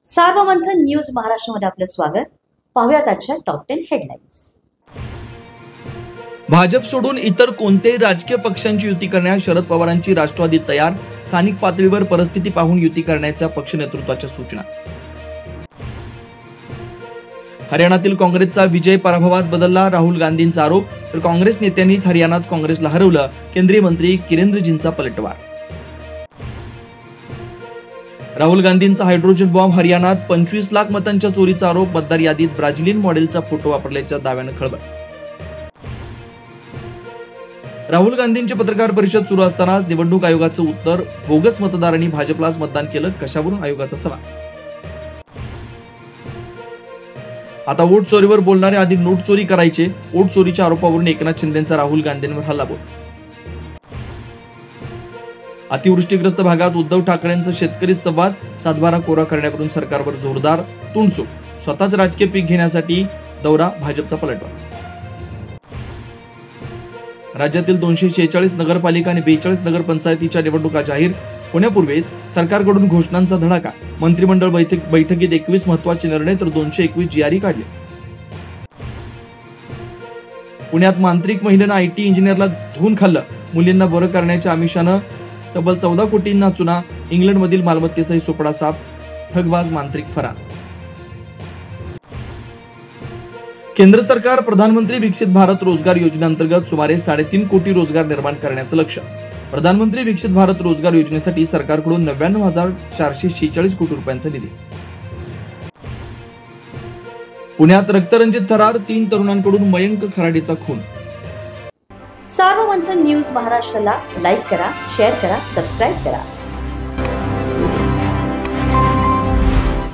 Sarvamanthan news महाराष्ट्रामध्ये आपलं स्वागत. पाहूयात आजच्या टॉप 10 हेडलाईन्स. भाजप सोडून इतर कोणत्याही राजकीय पक्षांची युती करण्यास शरद पवारांची राष्ट्रवादी तयार. स्थानिक पातळीवर परिस्थिती पाहून युती करण्याच्या पक्ष नेतृत्वाच्या सूचना. हरियाणातील काँग्रेसचा विजय पराभवात बदलला. राहुल गांधींचा आरोप. तर काँग्रेस नेत्यांनीच हरियाणात काँग्रेसला हरवलं. केंद्रीय मंत्री किरेनजींचा पलटवार. राहुल गांधींचा हायड्रोजन बॉम्ब. हरियाणात 25 लाख मतांच्या चोरीचा आरोप. मतदार यादीत ब्राझिलियन मॉडेलचा फोटो वापरल्याच्या दाव्यानं खळबळ. राहुल गांधींची पत्रकार परिषद सुरू असतानाच निवडणूक आयोगाचं उत्तर. बोगस मतदारांनी भाजपलाच मतदान केलं. कशावरून आयोगाचा सवाल. आता वोट चोरीवर बोलणारे आधी नोट चोरी करायचे. वोट चोरीच्या आरोपावरून एकनाथ शिंदेंचा राहुल गांधींवर हल्लाबोल. अतिवृष्टीग्रस्त भागात उद्धव ठाकरेंचा शेतकरी संवाद. सातबारा कोरा करण्यावरून सरकारवर जोरदार तुणचूक. स्वतःच राजकीय पीक घेण्यासाठी दौरा. भाजपचा पलटवार. राज्यातील 246 नगरपालिका आणि 42 नगरपंचायतीच्या निवडणुका जाहीर होण्यापूर्वीच सरकारकडून घोषणांचा धडाका. मंत्रिमंडळ बैठकीत 21 महत्त्वाचे निर्णय तर 221 जीआरई काढले. पुण्यात मांत्रिक महिलेनं आयटी इंजिनियरला धुवून खाल्लं. मुलींना बरं करण्याच्या आमिषानं तब्बल 14 कोटींना चुना. इंग्लंडमधील मालमत्तेचाही सोपडा साफ. ठगबाज मांत्रिक फरार. केंद्र सरकार प्रधानमंत्री विकसित भारत रोजगार योजनेअंतर्गत सुमारे 3.5 कोटी रोजगार निर्माण करण्याचं लक्ष्य. प्रधानमंत्री विकसित भारत रोजगार योजनेसाठी सरकारकडून 99,446 कोटी रुपयांचा निधी. पुण्यात रक्तरंजित थरार. 3 तरुणांकडून मयंक खराडेचा खून. सार्वमंथन न्यूज महाराष्ट्राला लाईक करा, शेअर करा, सबस्क्राईब करा.